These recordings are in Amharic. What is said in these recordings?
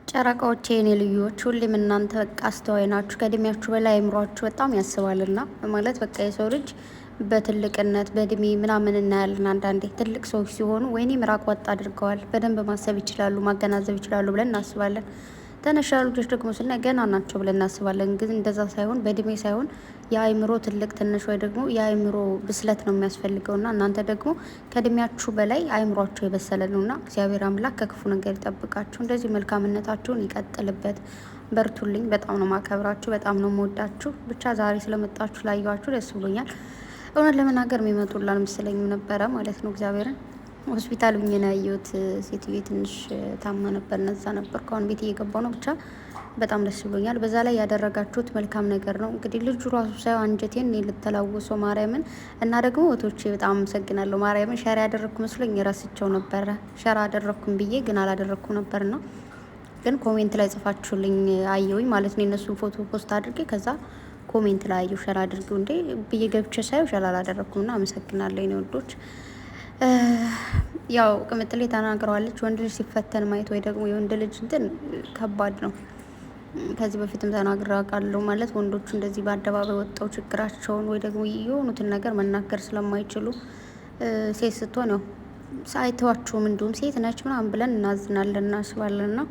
ጨረቃዎቼ የኔ ልዩዎች ሁሌም እናንተ በቃ አስተዋይ ናችሁ። ከእድሜያችሁ በላይ አይምሯችሁ በጣም ያስባልና ማለት በቃ የሰው ልጅ በትልቅነት በእድሜ ምናምን እናያለን። አንዳንዴ ትልቅ ሰዎች ሲሆኑ ወይኔ ምራቅ ወጥ አድርገዋል፣ በደንብ ማሰብ ይችላሉ፣ ማገናዘብ ይችላሉ ብለን እናስባለን። ትንሽ ያሉ ልጆች ደግሞ ስናይ ገና ናቸው ብለን እናስባለን። ግን እንደዛ ሳይሆን በእድሜ ሳይሆን የአይምሮ ትልቅ ትንሽ ወይ ደግሞ የአይምሮ ብስለት ነው የሚያስፈልገውና እናንተ ደግሞ ከእድሜያችሁ በላይ አይምሯችሁ የበሰለ ነውና እግዚአብሔር አምላክ ከክፉ ነገር ይጠብቃችሁ። እንደዚህ መልካምነታችሁን ይቀጥልበት። በርቱልኝ። በጣም ነው ማከብራችሁ፣ በጣም ነው መወዳችሁ። ብቻ ዛሬ ስለመጣችሁ ላየኋችሁ ደስ ብሎኛል። እውነት ለመናገር የሚመጡላል መሰለኝ ነበረ ማለት ነው። እግዚአብሔርን ሆስፒታል ብኝ ነው ያየሁት። ሴትዮ ትንሽ ታማ ነበር፣ ነዛ ነበር። ከአሁን ቤት እየገባው ነው። ብቻ በጣም ደስ ብሎኛል። በዛ ላይ ያደረጋችሁት መልካም ነገር ነው። እንግዲህ ልጁ ራሱ ሳይሆን አንጀቴን ልተላውሶ ማርያምን እና ደግሞ ወቶቼ በጣም አመሰግናለሁ። ማርያምን ሸራ ያደረግኩ መስሎኝ የረስቸው ነበረ። ሸራ አደረግኩም ብዬ ግን አላደረግኩ ነበርና ግን ኮሜንት ላይ ጽፋችሁልኝ አየሁኝ ማለት ነው። የነሱን ፎቶ ፖስት አድርጌ ከዛ ኮሜንት ላይ አየሁ ሸራ አድርጊው እንዴ ብዬ ገብቼ ሳየው ሸራ አላደረግኩምና አመሰግናለሁ የኔ ወዶች። ያው ቅምጥሌ ተናግረዋለች። ወንድ ልጅ ሲፈተን ማየት ወይ ደግሞ የወንድ ልጅ እንትን ከባድ ነው። ከዚህ በፊትም ተናግሬ አውቃለሁ። ማለት ወንዶቹ እንደዚህ በአደባባይ ወጣው ችግራቸውን ወይ ደግሞ የሆኑትን ነገር መናገር ስለማይችሉ ሴት ስትሆን ያው አይተዋቸውም፣ እንዲሁም ሴት ነች ምናምን ብለን እናዝናለን እናስባለን። ና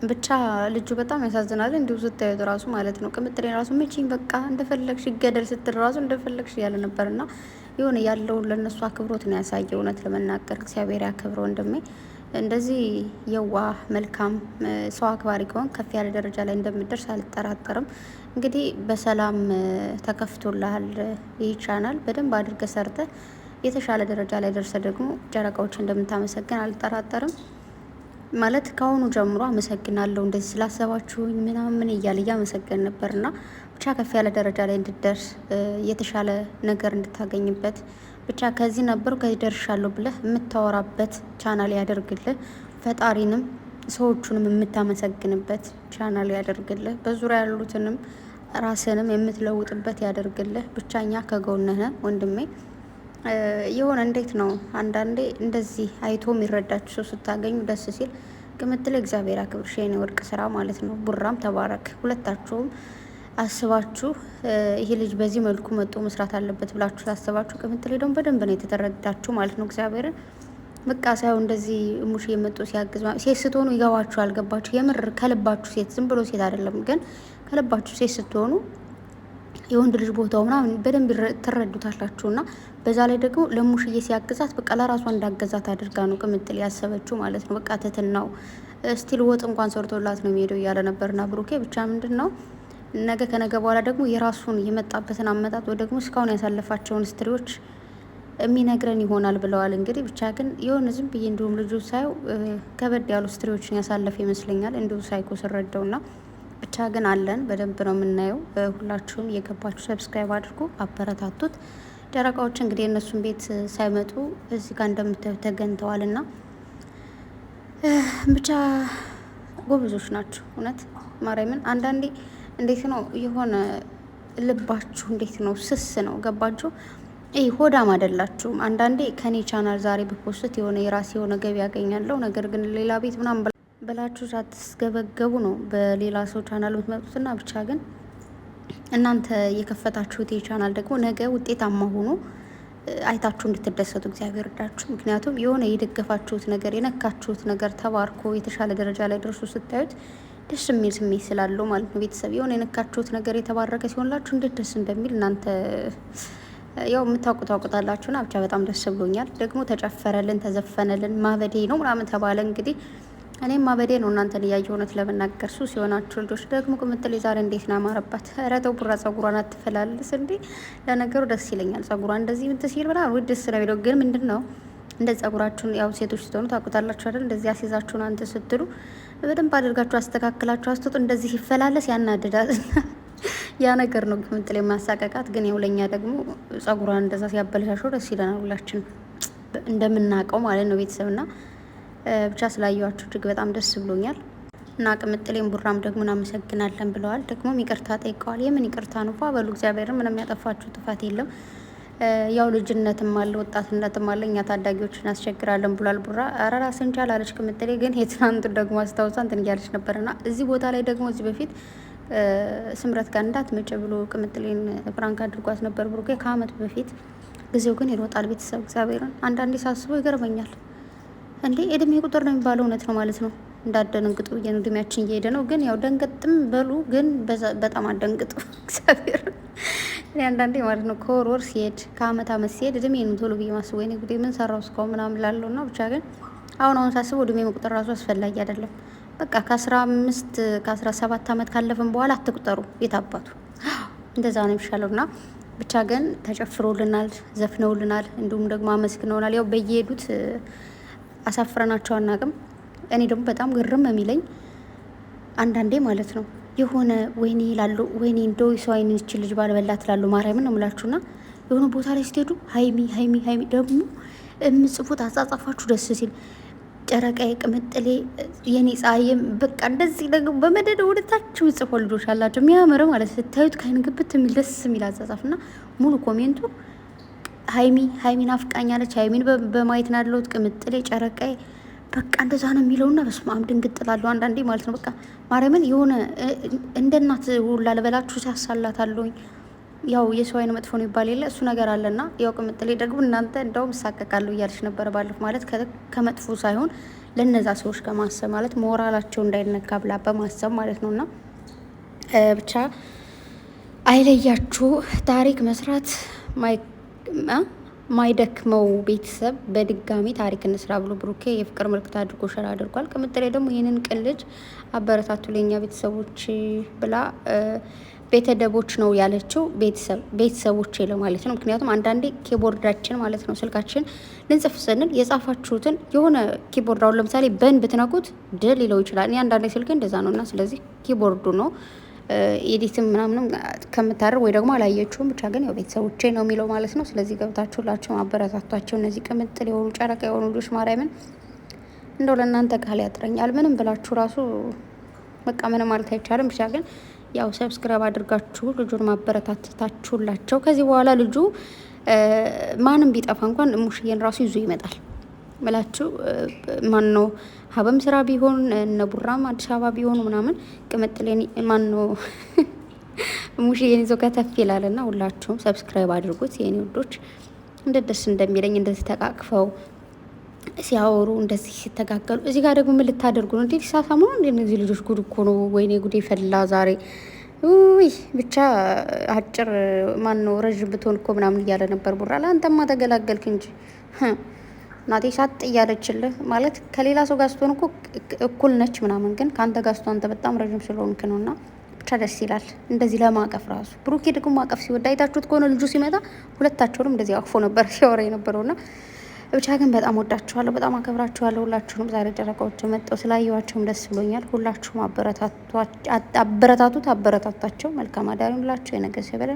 ብቻ ልጁ በጣም ያሳዝናል። እንዲሁ ስታዩት ራሱ ማለት ነው። ቅምጥሌ ራሱ መቼም በቃ እንደፈለግሽ ይገደል ስትል ራሱ እንደፈለግሽ እያለ ነበር ና የሆነ ያለውን ለእነሱ አክብሮት ነው ያሳየ። እውነት ለመናገር እግዚአብሔር ያክብረ ወንድሜ። እንደዚህ የዋህ መልካም ሰው አክባሪ ከሆን ከፍ ያለ ደረጃ ላይ እንደምደርስ አልጠራጠርም። እንግዲህ በሰላም ተከፍቶልሃል ይህ ቻናል። በደንብ አድርገ ሰርተ የተሻለ ደረጃ ላይ ደርሰ ደግሞ ጨረቃዎች እንደምታመሰግን አልጠራጠርም። ማለት ከአሁኑ ጀምሮ አመሰግናለሁ እንደዚህ ስላሰባችሁኝ ምናምን እያለ እያመሰገን ነበርና ብቻ ከፍ ያለ ደረጃ ላይ እንድደርስ የተሻለ ነገር እንድታገኝበት ብቻ ከዚህ ነበሩ ከዚህ ደርሻለሁ ብለህ የምታወራበት ቻናል ያደርግልህ። ፈጣሪንም ሰዎቹንም የምታመሰግንበት ቻናል ያደርግልህ። በዙሪያ ያሉትንም ራስንም የምትለውጥበት ያደርግልህ። ብቻ እኛ ከጎንህ ነን ወንድሜ። የሆነ እንዴት ነው አንዳንዴ እንደዚህ አይቶ የሚረዳችሁ ሰው ስታገኙ ደስ ሲል። ቅምጥሌ እግዚአብሔር አክብርሽ የኔ ወርቅ ስራ ማለት ነው። ቡራም ተባረክ። ሁለታችሁም አስባችሁ ይሄ ልጅ በዚህ መልኩ መጥቶ መስራት አለበት ብላችሁ ታስባችሁ፣ ቅምጥሌ ደግሞ በደንብ ነው የተተረዳችሁ ማለት ነው። እግዚአብሔርን በቃ ሳይሆን እንደዚህ ሙሽ የመጡ ሲያግዝ ሴት ስትሆኑ ይገባችሁ አልገባችሁ፣ የምር ከልባችሁ ሴት ዝም ብሎ ሴት አይደለም፣ ግን ከልባችሁ ሴት ስትሆኑ የወንድ ልጅ ቦታው ምናምን በደንብ ትረዱታላችሁ። እና በዛ ላይ ደግሞ ለሙሽዬ ሲያግዛት በቃ ለራሷ እንዳገዛት አድርጋ ነው ቅምጥሌ ያሰበችው ማለት ነው። በቃ ትትናው ስቲል ወጥ እንኳን ሰርቶላት ነው የሚሄደው እያለ ነበርና ብሩኬ ብቻ ምንድን ነው ነገ ከነገ በኋላ ደግሞ የራሱን የመጣበትን አመጣጥ ወይ ደግሞ እስካሁን ያሳለፋቸውን ስትሪዎች የሚነግረን ይሆናል ብለዋል። እንግዲህ ብቻ ግን የሆነ ዝም ብዬ እንዲሁም ልጁ ሳየው ከበድ ያሉ ስትሪዎችን ያሳለፈ ይመስለኛል እንዲሁ ሳይኮ ስረዳውና ብቻ ግን አለን በደንብ ነው የምናየው። ሁላችሁም እየገባችሁ ሰብስክራይብ አድርጉ፣ አበረታቱት። ጨረቃዎች እንግዲህ የእነሱን ቤት ሳይመጡ እዚህ ጋር እንደምታዩት ተገኝተዋል እና ብቻ ጎበዞች ናቸው እውነት ማርያምን። አንዳንዴ እንዴት ነው የሆነ ልባችሁ እንዴት ነው ስስ ነው ገባችሁ? ይህ ሆዳም አይደላችሁም። አንዳንዴ ከኔ ቻናል ዛሬ በፖስት የሆነ የራሴ የሆነ ገቢ ያገኛለሁ፣ ነገር ግን ሌላ ቤት ምናምን ብላችሁ ሳትስገበገቡ ነው በሌላ ሰው ቻናል የምትመጡትና ብቻ ግን እናንተ የከፈታችሁት የቻናል ደግሞ ነገ ውጤታማ ሆኖ አይታችሁ እንድትደሰቱ እግዚአብሔር እርዳችሁ። ምክንያቱም የሆነ የደገፋችሁት ነገር የነካችሁት ነገር ተባርኮ የተሻለ ደረጃ ላይ ደርሶ ስታዩት ደስ የሚል ስሜት ስላለው ማለት ነው። ቤተሰብ የሆነ የነካችሁት ነገር የተባረከ ሲሆንላችሁ እንዴት ደስ እንደሚል እናንተ ያው ታውቁታላችሁና ብቻ በጣም ደስ ብሎኛል። ደግሞ ተጨፈረልን፣ ተዘፈነልን፣ ማበዴ ነው ምናምን ተባለ። እንግዲህ እኔም ማበዴ ነው እናንተን እያየ እውነት ለመናገር ሱስ የሆናችሁ ልጆች ደግሞ ቅምጥሌ ዛሬ እንዴት ነው ያማረባት! ኧረ ተው ቡራ ጸጉሯን አትፈላልስ እንዴ! ለነገሩ ደስ ይለኛል ጸጉሯን እንደዚህ ምትሲል በጣም ውድ ደስ ነው የሚለው። ግን ምንድን ነው እንደ ጸጉራችሁን ያው ሴቶች ስትሆኑ ታውቁታላችሁ አይደል? እንደዚህ አስይዛችሁን አንተ ስትሉ በደንብ አድርጋችሁ አስተካክላችሁ አስተጡ እንደዚህ ሲፈላለስ ያናድዳል። ያ ነገር ነው ቅምጥሌ የማሳቀቃት። ግን ያው ለኛ ደግሞ ጸጉሯን እንደዛ ሲያበለሻሸው ደስ ይለናል ሁላችን እንደምናውቀው ማለት ነው ቤተሰብና ብቻ ስላየዋችሁ እጅግ በጣም ደስ ብሎኛል። እና ቅምጥሌም ቡራም ደግሞ እናመሰግናለን ብለዋል። ደግሞ ይቅርታ ጠይቀዋል። የምን ይቅርታ ነው? ፏ በሉ እግዚአብሔርን። ምንም ያጠፋችሁ ጥፋት የለም። ያው ልጅነትም አለ ወጣትነትም አለ። እኛ ታዳጊዎች እናስቸግራለን ብሏል ቡራ። ኧረ ራስን ቻል አለች ቅምጥሌ። ግን የትናንቱን ደግሞ አስታውሳ እንትን እያለች ነበርና እዚህ ቦታ ላይ ደግሞ እዚህ በፊት ስምረት ጋር እንዳትመጭ ብሎ ቅምጥሌን ፕራንክ አድርጓት ነበር ብሩኬ ከአመት በፊት። ጊዜው ግን ይሮጣል። ቤተሰብ እግዚአብሔርን አንዳንዴ ሳስበው ይገርመኛል። እንዴ እድሜ ቁጥር ነው የሚባለው እውነት ነው ማለት ነው። እንዳደነግጡ ብዬ ነው። እድሜያችን እየሄደ ነው። ግን ያው ደንገጥም በሉ ግን በጣም አደንግጡ እግዚአብሔር። እኔ አንዳንዴ ማለት ነው ከወር ሲሄድ ከአመት አመት ሲሄድ እድሜ ነው ቶሎ ብዬ ማስበው። ወይኔ ጉዴ ምን ሰራው እስካሁን ምናምን ላለው ነው። ብቻ ግን አሁን ሳስበው እድሜ መቁጠር ራሱ አስፈላጊ አይደለም። በቃ ከ15 ከ17 አመት ካለፈን በኋላ አትቁጠሩ። የታባቱ እንደዛ ነው የሚሻለው። እና ብቻ ግን ተጨፍሮልናል፣ ዘፍነውልናል፣ እንዲሁም ደግሞ አመስግነውናል። ያው በየሄዱት አሳፍረናቸው አናቅም። እኔ ደግሞ በጣም ግርም የሚለኝ አንዳንዴ ማለት ነው የሆነ ወይኔ ይላሉ፣ ወይኔ እንደው ሰው አይን ይችል ልጅ ባልበላት ይላሉ። ማርያምን ነው የምላችሁና የሆነ ቦታ ላይ ስትሄዱ ሀይሚ ሀይሚ ሀይሚ ደግሞ የምጽፉት አጻጻፋችሁ ደስ ሲል ጨረቃዬ፣ ቅምጥሌ፣ የኔ ፀሐይም በቃ እንደዚህ ደግሞ በመደደ ወደታችሁ ጽፎ ልጆች አላቸው የሚያምር ማለት ስታዩት ከአይን ግብት የሚል ደስ የሚል አጻጻፍና ሙሉ ኮሜንቱ ሀይሚ ሀይሚን አፍቃኛለች፣ ሀይሚን በማየት ነው ያለሁት፣ ቅምጥሌ፣ ጨረቃዬ በቃ እንደዛ ነው የሚለውና በስመ አብ ድንግጥ እላለሁ አንዳንዴ ማለት ነው። በቃ ማርያምን የሆነ እንደ እናት ሁላ ልበላችሁ ሲያሳላታለሁኝ። ያው የሰው አይን መጥፎ ነው ይባል የለ እሱ ነገር አለና ያው ቅምጥሌ ደግሞ እናንተ እንደውም እሳቀቃለሁ እያለች ነበረ ባለፈው ማለት ከመጥፎ ሳይሆን ለነዛ ሰዎች ከማሰብ ማለት ሞራላቸው እንዳይነካ ብላ በማሰብ ማለት ነውና ብቻ አይለያችሁ። ታሪክ መስራት ማይደክመው ቤተሰብ በድጋሚ ታሪክ እንስራ ብሎ ብሩኬ የፍቅር ምልክት አድርጎ ሸራ አድርጓል። ቅምጥሌ ደግሞ ይህንን ቅን ልጅ አበረታቱ ለኛ ቤተሰቦች ብላ ቤተደቦች ነው ያለችው። ቤተሰቦች ለማለት ነው። ምክንያቱም አንዳንዴ ኪቦርዳችን ማለት ነው ስልካችን ልንጽፍ ስንል የጻፋችሁትን የሆነ ኪቦርድ አሁን ለምሳሌ በን ብትነኩት ድል ሊለው ይችላል። እኔ አንዳንዴ ስልክ እንደዛ ነው እና ስለዚህ ኪቦርዱ ነው ኤዲትም ምናምንም ከምታደርግ ወይ ደግሞ አላየችውም። ብቻ ግን ያው ቤተሰቦቼ ነው የሚለው ማለት ነው። ስለዚህ ገብታችሁላቸው አበረታቷቸው። እነዚህ ቅምጥል የሆኑ ጨረቃ የሆኑ ልጆች ማርያምን እንደው ለእናንተ ቃል ያጥረኛል። ምንም ብላችሁ ራሱ በቃ ምንም ማለት አይቻልም። ብቻ ግን ያው ሰብስክራይብ አድርጋችሁ ልጁን ማበረታታችሁላቸው። ከዚህ በኋላ ልጁ ማንም ቢጠፋ እንኳን ሙሽዬን ራሱ ይዞ ይመጣል ብላችሁ ማን ነው ሀበም ስራ ቢሆን እነ ቡራም አዲስ አበባ ቢሆኑ ምናምን ቅምጥሌን ማን ነው ሙሽዬን ይዞ ከተፍ ይላልና ሁላችሁም ሰብስክራይብ አድርጉት የኔ ውዶች። እንደ ደስ እንደሚለኝ እንደዚህ ተቃቅፈው ሲያወሩ እንደዚህ ሲተጋገሉ። እዚህ ጋር ደግሞ ምን ልታደርጉ ነው እንዴ? ሲሳሳሙ ነው እንዴ እነዚህ ልጆች? ጉድ እኮ ነው። ወይኔ ጉዴ ፈላ ዛሬ። ውይ ብቻ አጭር ማን ነው ረዥም ብትሆን እኮ ምናምን እያለ ነበር ቡራ። ለአንተማ ተገላገልክ እንጂ ናቴ ሳጥ እያለችልህ ማለት ከሌላ ሰው ጋር ስትሆን እኮ እኩል ነች ምናምን፣ ግን ከአንተ ጋር ስትሆን አንተ በጣም ረዥም ስለሆንክ ነው። እና ብቻ ደስ ይላል እንደዚህ ለማቀፍ ራሱ። ብሩኬ ደግሞ ማቀፍ ሲወዳ አይታችሁት ከሆነ ልጁ ሲመጣ ሁለታቸውንም እንደዚህ አቅፎ ነበር ሲያወራ የነበረውና ብቻ ግን በጣም ወዳችኋለሁ፣ በጣም አከብራችኋለሁ ሁላችሁንም። ዛሬ ጨረቃዎች መጥተው ስላየዋቸውም ደስ ብሎኛል። ሁላችሁም አበረታቱት፣ አበረታታቸው። መልካም አዳሪ ሁላችሁ የነገሰ በለን።